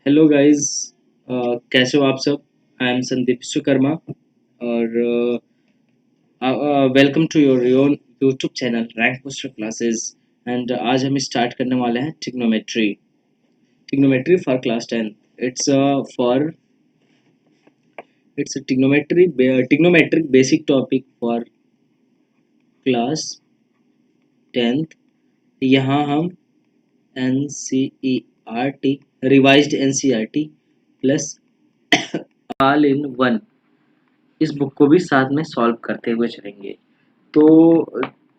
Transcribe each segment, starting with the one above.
Hello guys. कैसे हो आप सब। आई एम संदीप विश्वकर्मा और welcome to your your YouTube channel rank poster classes. And आज हम स्टार्ट करने वाले हैं trigonometry for class 10। It's for it's trigonometric basic topic for class 10th। यहाँ हम N C E R T revised N C R T plus all in one इस book को भी साथ में सॉल्व करते हुए चलेंगे। तो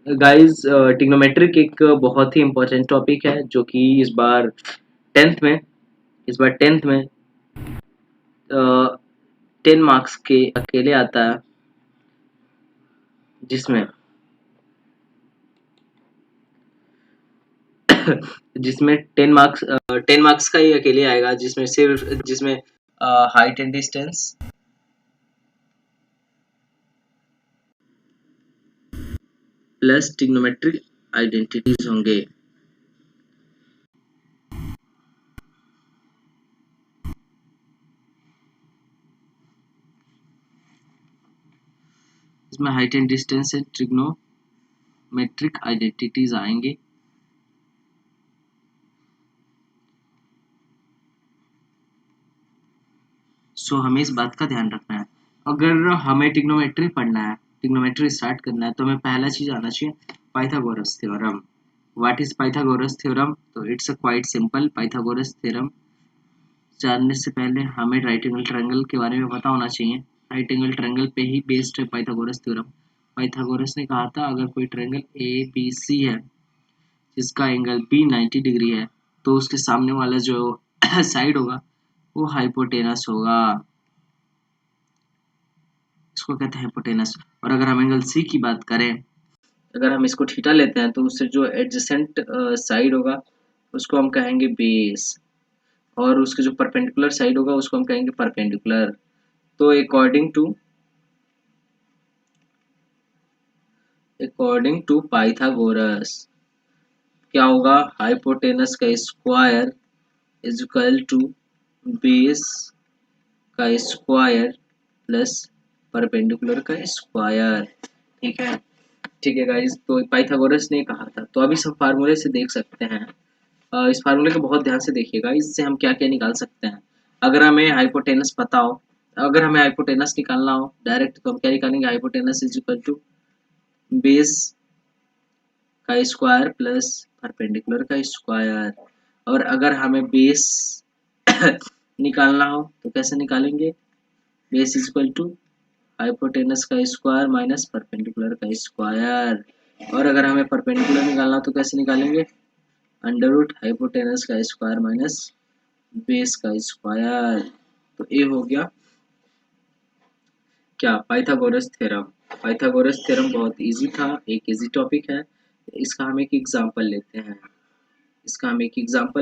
गाइस, ट्रिग्नोमेट्रिक एक बहुत ही इम्पोर्टेंट टॉपिक है जो कि टेंथ में इस बार टेंथ में 10 मार्क्स के अकेले आता है, जिसमें जिसमें 10 मार्क्स का ही अकेले आएगा, जिसमें height and distance plus trigonometric identities होंगे। इसमें हाइट एंड डिस्टेंस से ट्रिग्नोमेट्रिक आइडेंटिटीज आएंगे। सो हमें इस बात का ध्यान रखना है, अगर हमें ट्रिग्नोमेट्री पढ़ना है, ट्रिग्नोमेट्री स्टार्ट करना है, तो हमें पहला चीज आना चाहिए Pythagoras theorem. What is Pythagoras theorem? तो it's a quite simple. Pythagoras theorem जानने से पहले हमें राइट एंगल ट्रायंगल के बारे में पता होना चाहिए। राइट एंगल ट्रायंगल पे ही बेस्ड है पाइथागोरस थ्योरम। पाइथागोरस ने कहा था, अगर कोई ट्रायंगल ए बी सी है जिसका एंगल बी 90 डिग्री है, तो उसके सामने वाला जो साइड होगा वो हाइपोटेनस होगा। इसको कहते हैं हाइपोटेनस। और अगर हम एंगल सी की बात करें, अगर हम इसको थीटा लेते हैं, तो उससे जो एडजेसेंट साइड होगा उसको हम कहेंगे बेस, और उसके जो परपेंडिकुलर साइड होगा उसको हम कहेंगे परपेंडिकुलर। तो अकॉर्डिंग टू पाइथागोरस क्या होगा? हाइपोटेनस का square is equal to base का स्क्वायर प्लस परपेंडिकुलर का स्क्वायर। ठीक है, ठीक है गाइस। तो पाइथागोरस ने कहा था, तो अभी सब फार्मूले से देख सकते हैं। इस फार्मूले को बहुत ध्यान से देखिएगा, इससे हम क्या क्या निकाल सकते हैं। अगर हमें हाइपोटेनस पता हो, अगर हमें हाइपोटेनस निकालना हो डायरेक्ट, तो हम क्या निकालेंगे? Hypotenuse is equal to base का स्क्वायर प्लस परपेंडिकुलर का स्क्वायर। और अगर हमें बेस निकालना हो तो कैसे निकालेंगे? Base is equal to hypotenuse का स्क्वायर माइनस परपेंडिकुलर का स्क्वायर। और अगर हमें परपेंडिकुलर निकालना हो तो कैसे निकालेंगे? अंडर रूट हाइपोटेनस का स्क्वायर माइनस बेस का स्क्वायर। तो ये हो गया क्या? Pythagoras theorem. पाइथागोरस थ्योरम बहुत इजी था, एक इजी टॉपिक है। इसका हम एक एग्जांपल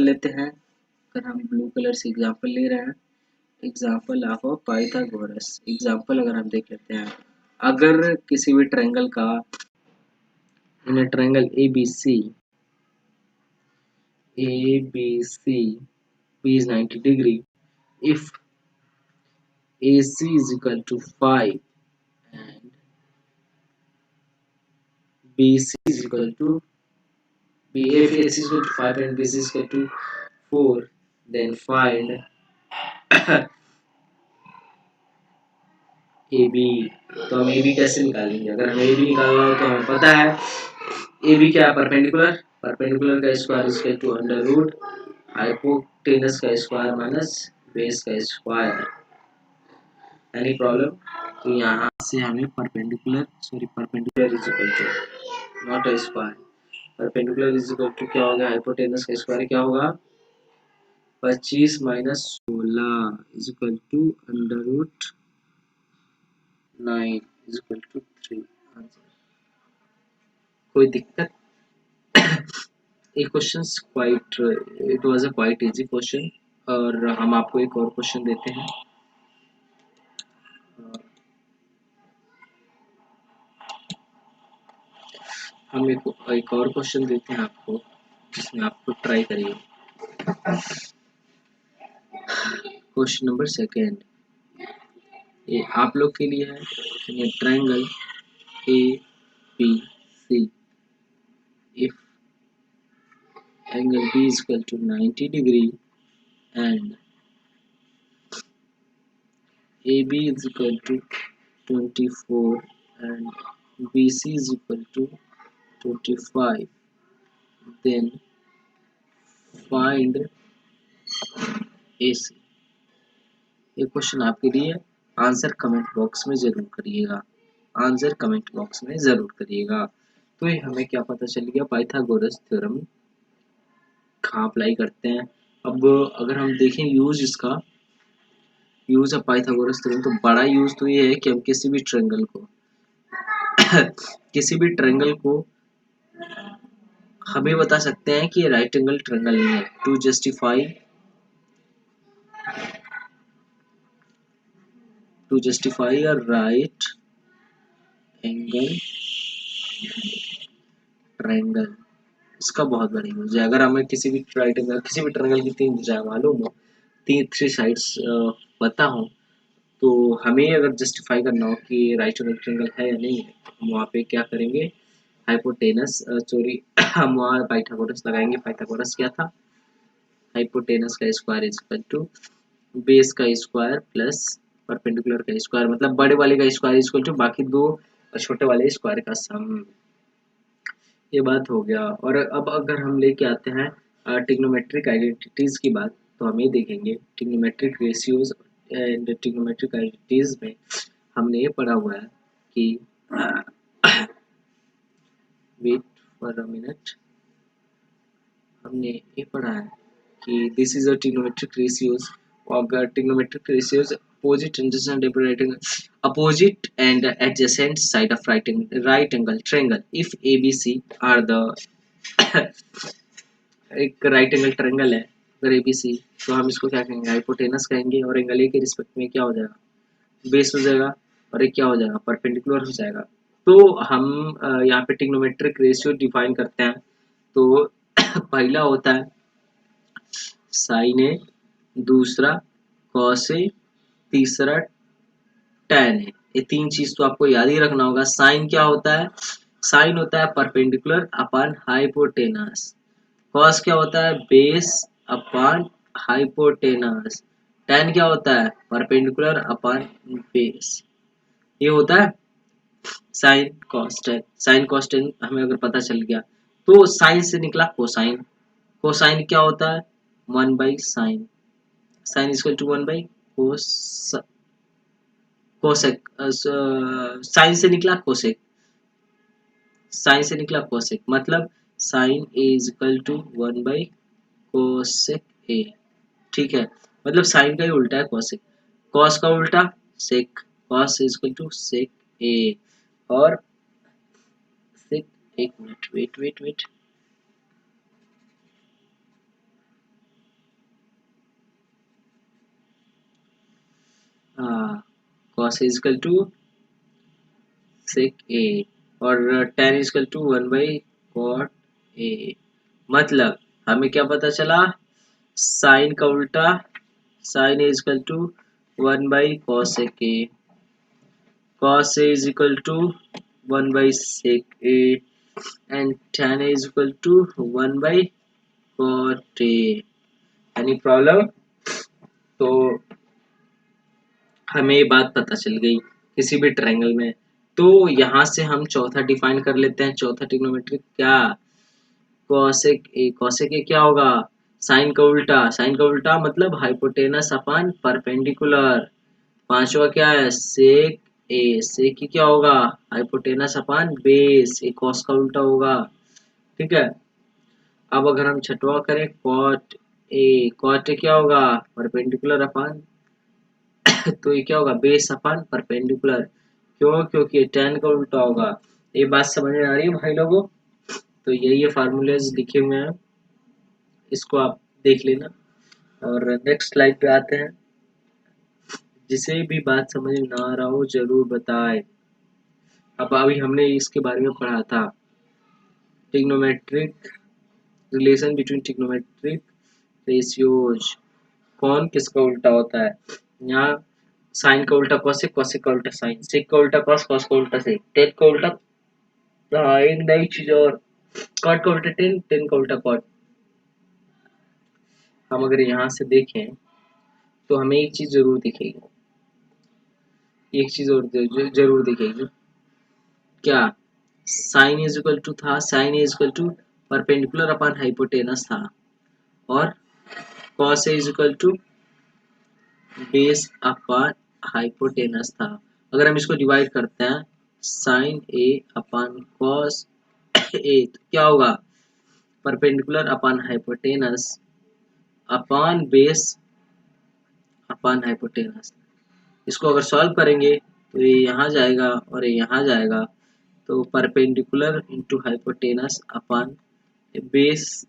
लेते हैं। अगर हम ब्लू कलर से एग्जांपल ले रहे हैं, एग्जांपल ऑफ पाइथागोरस। एग्जांपल अगर हम देख लेते हैं, अगर किसी भी ट्रायंगल का, इन a triangle ABC B is 90 degree, if AC is equal to 5 and BC is equal to if AC is equal to 5 and BC is equal to 4, then find AB। तो हम AB कैसे निकालेंगे? अगर हमें AB निकालना हो तो हमें पता है AB क्या है? परपेंडिकुलर। परपेंडिकुलर का square is equal to under root hypotenuse का स्क्वायर माइनस बेस का स्क्वायर। Any problem? तो यहाँ से हमें perpendicular is equal to not a square, perpendicular is equal to क्या होगा? हाइपोटेनस का स्क्वायर क्या होगा? 25 minus 16 is equal to under root 9 is equal to 3। कोई दिक्कत? ये question quite, it was a quite easy question. और हम आपको एक और क्वेश्चन देते हैं। हम एक और क्वेश्चन देते हैं आपको, जिसमें आपको ट्राई करिए। क्वेश्चन नंबर सेकेंड, ये आप लोग के लिए है। Triangle A B C, if angle B is equal to 90 degree and AB is equal to 24 and BC is equal to 25, then find AC। ये क्वेश्चन आपके लिए, आंसर कमेंट बॉक्स में जरूर करिएगा, आंसर कमेंट बॉक्स में जरूर करिएगा। तो ये हमें क्या पता चल गया, पाइथागोरस थ्योरम कहाँ अप्लाई करते हैं। अब अगर हम देखें यूज इसका, यूज ऑफ पाइथागोरस थ्योरम, तो बड़ा यूज तो ये है कि हम किसी भी ट्रायंगल को किसी भी ट्रायंगल को हम ये बता सकते हैं कि ये राइट एंगल ट्रायंगल नहीं है। To justify a right angle triangle, इसका बहुत बड़ा यूज है। अगर हमें किसी भी राइट एंगल, किसी भी ट्रायंगल की तीन भुजाएं मालूम हो, तीन थ्री साइड्स पता हो, तो हमें अगर जस्टिफाई करना हो कि राइट एंगल ट्रायंगल है या नहीं है, हम वहाँ पे क्या करेंगे, हाइपोटेनस सॉरी हम वहाँ पाइथागोरस लगाएंगे। पाइथागोरस क्या था, हाइपोटेनस का square is equal to base का स्क्वायर प्लस परपेंडिकुलर का स्क्वायर, मतलब बड़े वाले का स्क्वायर इज इक्वल टू बाकी दो छोटे वाले स्क्वायर का सम। ये बात हो गया। और अब अगर हम लेके आते हैं ट्रिग्नोमेट्रिक आइडेंटिटीज की बात, तो हम ये देखेंगे trigonometric ratios and trigonometric identities में हमने ये पढ़ा हुआ है कि वेट फॉर अ मिनट, हमने ये पढ़ा है कि this is a trigonometric ratios, और trigonometric ratios opposite and adjacent side of right angle triangle if ABC are the एक राइट एंगल ट्रायंगल है अगर ABC, तो हम इसको क्या कहेंगे, हाइपोटेनस कहेंगे, और एंगल ए के रिस्पेक्ट में क्या हो जाएगा, बेस हो जाएगा, और एक क्या हो जाएगा, परपेंडिकुलर हो जाएगा। तो हम यहाँ पे ट्रिग्नोमेट्रिक रेशियो डिफाइन करते हैं। तो पहला होता है साइन ए, दूसरा कॉस ए, तीसरा टैन है। ये तीन चीज तो आपको याद ही रखना होगा। साइन क्या होता है, साइन होता है परपेंडिकुलर अपॉन हाइपोटेनस। कॉस क्या होता है, बेस अपॉन हाइपोटेनस। टैन क्या होता है, परपेंडिकुलर अपॉन बेस। ये होता है sine cos tan. Sine cos tan हमें अगर पता चल गया, तो साइन से निकला कोसाइन। कोसाइन क्या होता है, 1/sin। Sine equal to 1/cos, cosec, sine से निकला कोसेक, साइन से निकला कोसेक, मतलब sine A is equal to 1/कोसेक ए। ठीक है, मतलब साइन का ही उल्टा है कोसेक, कॉस का उल्टा sec, cos is equal to sec A. और सेक, एक मिनट वेट वेट वेट, हाँ, cos is equal to sec A, और टेन इज इक्वल टू 1/कॉट ए। मतलब हमें क्या पता चला, साइन का उल्टा, sine is equal to 1/cosec A, cos A is equal to 1/sec A, and tan A is equal to 1/cot A। Any problem? तो हमें ये बात पता चल गई किसी भी ट्रायंगल में। तो यहाँ से हम चौथा डिफाइन कर लेते हैं, चौथा ट्रिग्नोमेट्रिक क्या, cosec A। cosec A क्या होगा, साइन का उल्टा, साइन का उल्टा मतलब हाइपोटेनस अपॉन परपेंडिकुलर। पांचवा क्या है, सेक ए, सेक की क्या होगा, हाइपोटेनस अपॉन बेस, एक कॉस का उल्टा होगा। ठीक है, अब अगर हम छठवा करें कॉट ए, कॉट ए क्या होगा, परपेंडिकुलर अपॉन तो ये क्या होगा, बेस अपॉन परपेंडिकुलर। क्यों, क्योंकि टेन का उल्टा होगा। ये बात समझ में आ रही है भाई लोगों। तो यही फार्मूलेज लिखे हुए हैं, इसको आप देख लेना। और नेक्स्ट स्लाइड पे आते हैं, जिसे भी बात समझ में ना आ रहा हो जरूर बताएं। अब अभी हमने इसके बारे में पढ़ा था, trigonometric relation between trigonometric ratios, कौन किसका उल्टा होता है। यहाँ साइन का उल्टा कॉसेक, कॉसेक का उल्टा साइन, सेक का उल्टा कॉस, कॉस का उल्टा सेक, टेक का उल्टा, हाँ एक नई चीज और, कॉट का उल्टा टेन, टेन का उल्टा कॉट। हम अगर यहाँ से देखें तो हमें एक चीज जरूर दिखेगी, एक चीज और जरूर दिखेगी। क्या? साइन इज इक्वल टू था, sine is equal to perpendicular upon hypotenuse था, और cos is equal to base upon hypotenuse था। अगर हम इसको डिवाइड करते हैं, sine A upon cos A, तो क्या होगा? Perpendicular upon hypotenuse upon base upon hypotenuse. इसको अगर सॉल्व करेंगे तो ये यहाँ जाएगा और ये यहाँ जाएगा, तो perpendicular into hypotenuse upon base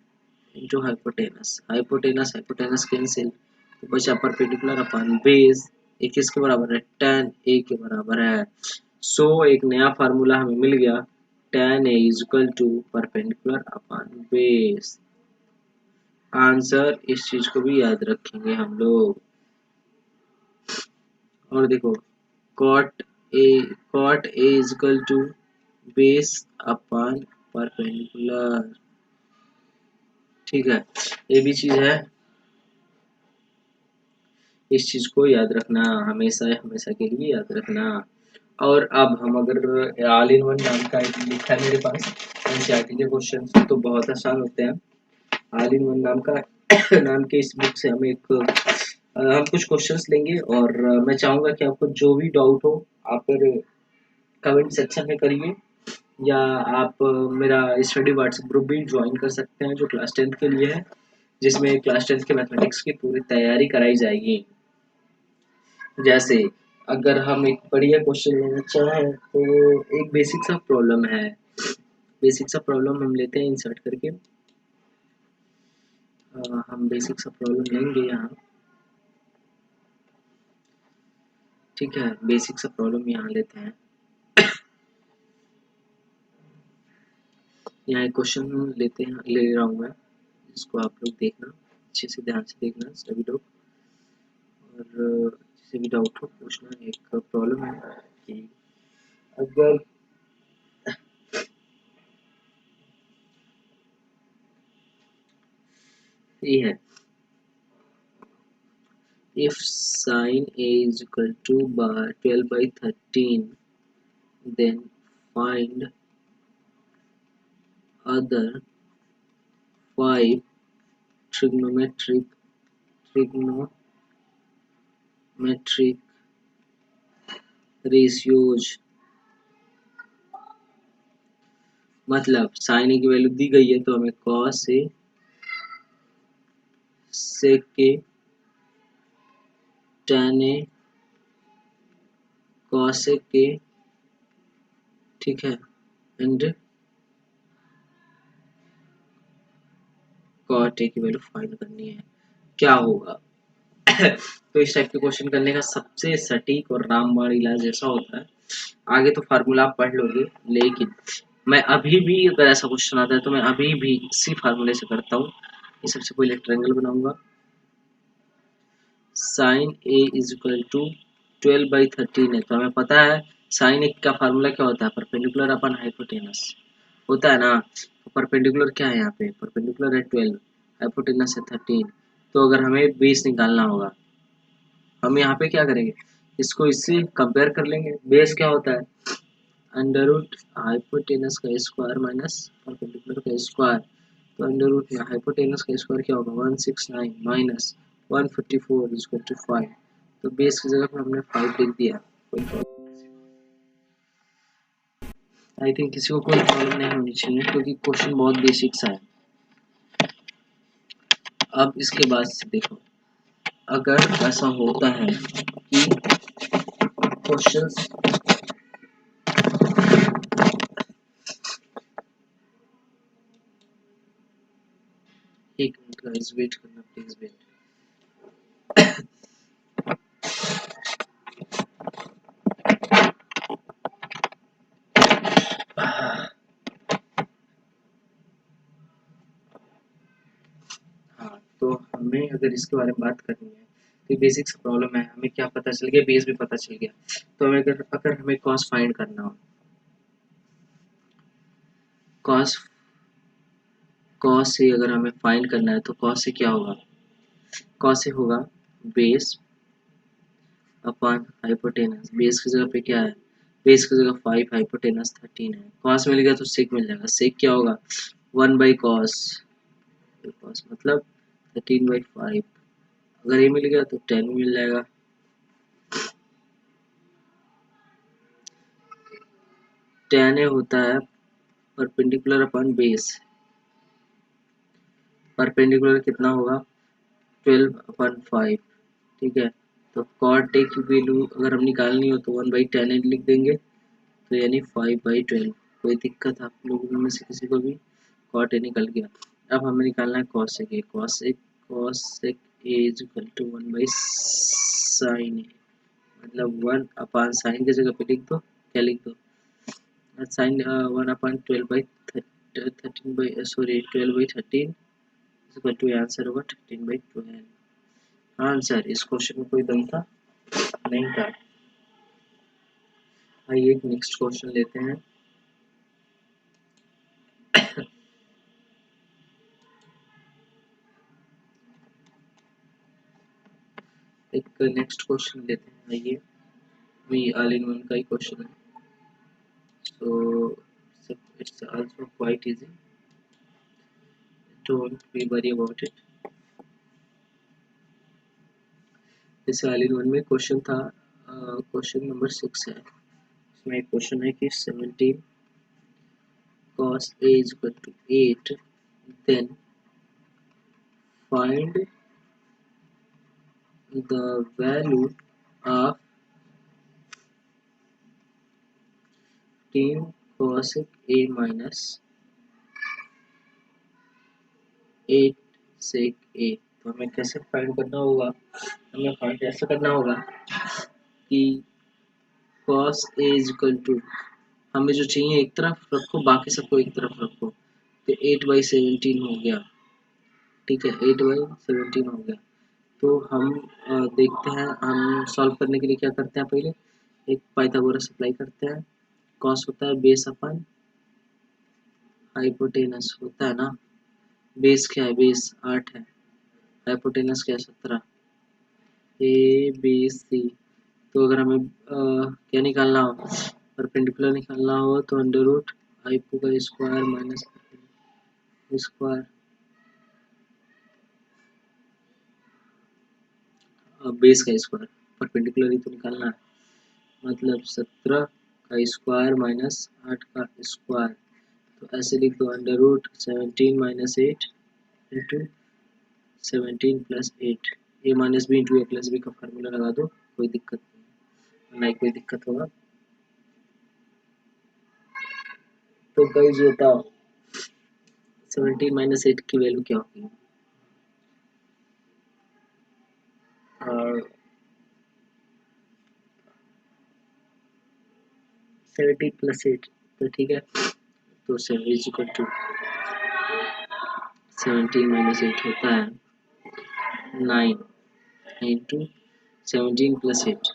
into hypotenuse, hypotenuse hypotenuse cancel, तो बचा परपेंडिकुलर अपॉन बेस। ये किसके बराबर है? tan a के बराबर है। सो एक नया फार्मूला हमें मिल गया, tan a is equal to perpendicular upon base. Answer इस चीज को भी याद रखेंगे हम लोग। और देखो, cot a is equal to base upon perpendicular, ठीक है, ये भी चीज है, इस चीज को याद रखना, हमेशा हमेशा के लिए याद रखना। और अब हम अगर ऑल इन वन नाम का एक लिखा है मेरे पास एनसीईआरटी के क्वेश्चन, तो बहुत आसान होते हैं। ऑल इन वन नाम का नाम के इस बुक से हम एक हम कुछ क्वेश्चंस लेंगे, और मैं चाहूंगा कि आपको जो भी डाउट हो आप फिर कमेंट सेक्शन में करिए, या आप मेरा स्टडी व्हाट्सएप ग्रुप भी ज्वाइन कर सकते हैं जो क्लास 10th के लिए है, जिसमें क्लास 10th के मैथमेटिक्स की पूरी तैयारी कराई जाएगी। जैसे अगर हम एक बढ़िया क्वेश्चन लेना चाहें तो एक बेसिक सा प्रॉब्लम है, बेसिक सा प्रॉब्लम हम लेते हैं इंसर्ट करके, हम बेसिक सा प्रॉब्लम लेंगे यहाँ, ठीक है, बेसिक सा प्रॉब्लम यहाँ लेते हैं। यहाँ एक क्वेश्चन लेते हैं, ले रहा हूँ मैं, इसको आप लोग देखना, अच्छे से ध्यान से देखना सभी लोग, और जिसे भी डाउट हो पूछना। एक प्रॉब्लम है कि अगर ये है, if sin a is equal to 12/13, then find other 5 trigonometric ratios। मतलब साइन ए की वैल्यू दी गई है तो हमें cos a sec a tan a cosec a, ठीक है, एंड cot a की वैल्यू फाइंड करनी है। क्या होगा? तो इस टाइप के क्वेश्चन करने का सबसे सटीक और रामबाण इलाज ऐसा होता है, आगे तो फार्मूला आप पढ़ लोगे, लेकिन मैं अभी भी अगर ऐसा क्वेश्चन आता है तो मैं अभी भी इसी फार्मूले से करता हूँ। ये सबसे पहले ट्रायंगल बनाऊंगा, sine A is equal to 12/13 है, तो हमें पता है साइन ए का फार्मूला क्या होता है, परपेंडिकुलर अपन हाइपोटेनस होता है ना। तो परपेंडिकुलर क्या है यहाँ पे, परपेंडिकुलर है 12, हाइपोटेनस है 13, तो अगर हमें बेस निकालना होगा, हम यहाँ पे क्या करेंगे, इसको इससे कंपेयर कर लेंगे। बेस क्या होता है, अंडर रूट हाइपोटेनस का स्क्वायर माइनस परपेंडिकुलर का स्क्वायर, तो अंडर रूट में हाइपोटेनस का स्क्वायर क्या होगा, 169 माइनस 154 इज इक्वल टू 5, तो बेस की जगह पर हमने 5 लिख दिया। आई थिंक किसी को कोई प्रॉब्लम नहीं होनी चाहिए क्योंकि क्वेश्चन बहुत बेसिक सा है। अब इसके बाद से देखो, अगर ऐसा होता है कि क्वेश्चंस एक मिनट गाइस वेट करना प्लीज वेट। हाँ, तो हमें अगर इसके बारे में बात करनी है तो बेसिक प्रॉब्लम है, हमें क्या पता चल गया, बेस भी पता चल गया। तो हमें अगर अगर हमें कॉस फाइंड करना हो, कॉस कॉस से अगर हमें फाइंड करना है तो कॉस से क्या होगा, कॉस से होगा बेस अपॉन हाइपोटेनस। बेस की जगह पे क्या है, बेस की जगह 5, हाइपोटेनस 13 है। कॉस मिल गया तो सेक मिल जाएगा, सेक क्या होगा 1 बाई कॉस, कॉस मतलब 13/5। अगर ये मिल गया तो 10 मिल जाएगा। tan ए होता है परपेंडिकुलर अपॉन बेस, परपेंडिकुलर कितना होगा 12/5, ठीक है। तो कॉट ए की वैल्यू अगर हम निकालनी हो तो 1/tan लिख देंगे, तो यानी 5/12। कोई दिक्कत आप लोगों में से किसी को भी, कॉट ए निकल गया। अब हमें निकालना है cosec A, cosec A is equal to 1/sin A, मतलब 1/sin की जगह पे लिख दो, क्या लिख दो साइन 12/13 इक्वल टू आंसर होगा 13/12। आंसर, इस क्वेश्चन में कोई दम था नहीं था। आइए एक नेक्स्ट क्वेश्चन लेते हैं। एक नेक्स्ट क्वेश्चन लेते हैं, आइए भी ऑल इन वन का ही क्वेश्चन है, so it's also quite easy, don't be worry about it. जैसे ऑल इन वन में क्वेश्चन था, क्वेश्चन नंबर 6 है, उसमें एक क्वेश्चन है कि 17 cos a is equal to 8, then find the value of 10 cosec a minus 8 sec a। तो हमें कैसे फाइंड करना होगा, हमें फाइंड ऐसे करना होगा कि cos a is equal to, हमें जो चाहिए एक तरफ रखो, बाकी सबको एक तरफ रखो, तो 8/17 हो गया, ठीक है, 8/17 हो गया। तो हम देखते हैं, हम सॉल्व करने के लिए क्या करते हैं, पहले एक पाइथागोरस अप्लाई करते हैं। कॉस होता है बेस अपन हाइपोटेनस, होता है ना, बेस क्या है, बेस 8 है, हाइपोटेनस क्या है 17, ए बी सी। तो अगर हमें क्या निकालना हो, परपेंडिकुलर निकालना हो तो अंडर रूट हाइपो का स्क्वायर माइनस स्क्वायर, बेस का स्क्वायर, परपेंडिकुलर ही तो निकालना है, मतलब 17 का स्क्वायर माइनस 8 का स्क्वायर। तो ऐसे लिख दो under root 17 minus 8 into 17 plus 8, A minus B into A plus B का फार्मूला लगा दो, कोई दिक्कत नहीं, ना कोई दिक्कत होगा। तो गाइस बताओ 17 माइनस 8 की वैल्यू क्या होगी, और 17 प्लस 8, तो ठीक है, तो 7 इज इक्वल टू 17 माइनस 8 होता है 9 इंटू 17 प्लस 8,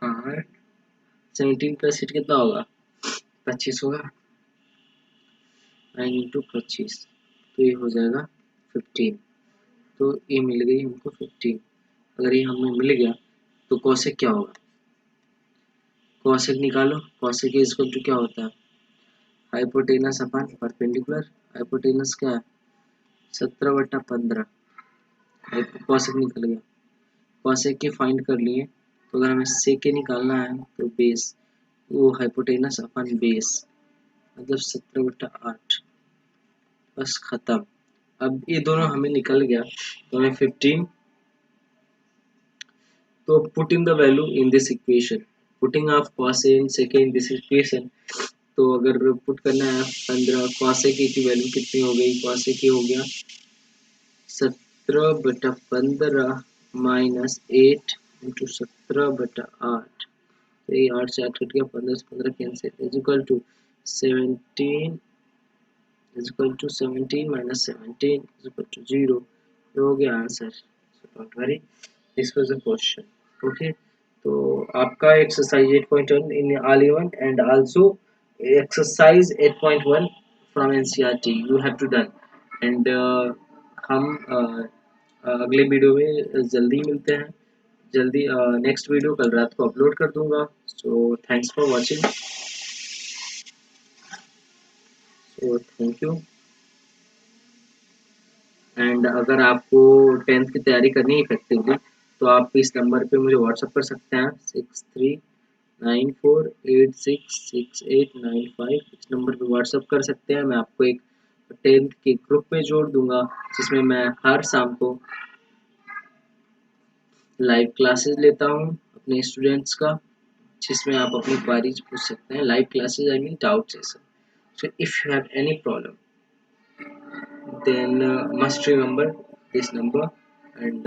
हाँ 17 प्लस 8 कितना होगा 25 होगा, 9 इंटू 25, तो ये हो जाएगा 15। तो ये मिल गई हमको 15। अगर ये हमें मिल गया तो कॉसेक क्या होगा, कॉसेक निकालो, कॉसेक इज इक्वल टू क्या होता है हाइपोटेनस अपन परपेंडिकुलर, हाइपोटेनस क्या है 17/15, कॉसेक निकल गया। कॉसेक के फाइंड कर लिए, तो अगर हमें सेक के निकालना है तो बेस, वो हाइपोटेनस अपन बेस, मतलब 17/8, बस खत्म। अब ये दोनों हमें निकल गया, तो हमें 15, तो put in the value in this equation, putting of cos a and sec a in this equation। तो अगर पुट करना है 15, cos a की वैल्यू कितनी हो गई, cos a की हो गया 17/15 माइनस 8 इंटू 17/8, तो ये 8 से 8 कट गया, 15 से 15 cancel, is equal to 17 is equal to 17 minus 17 is equal to 0, ये हो गया answer, so don't worry, this was a question. Okay, तो आपका exercise 8.1 in all even and also exercise 8.1 from NCERT you have to done. And हम अगले video में जल्दी मिलते हैं, जल्दी नेक्स्ट वीडियो कल रात को अपलोड कर दूंगा। So thanks for watching, so thank you. And अगर आपको 10th की तैयारी करनी है इफेक्टिवली, तो आप इस नंबर पे मुझे व्हाट्सअप कर सकते हैं, 6394866895। इस नंबर पे व्हाट्सअप कर सकते हैं। मैं आपको एक 10th के ग्रुप में जोड़ दूंगा, जिसमें मैं हर शाम को लाइव क्लासेस लेता हूँ अपने स्टूडेंट्स का, जिसमें आप अपनी क्वारीज पूछ सकते हैं। Live classes I mean doubt session. So if you have any problem, then must remember this number, and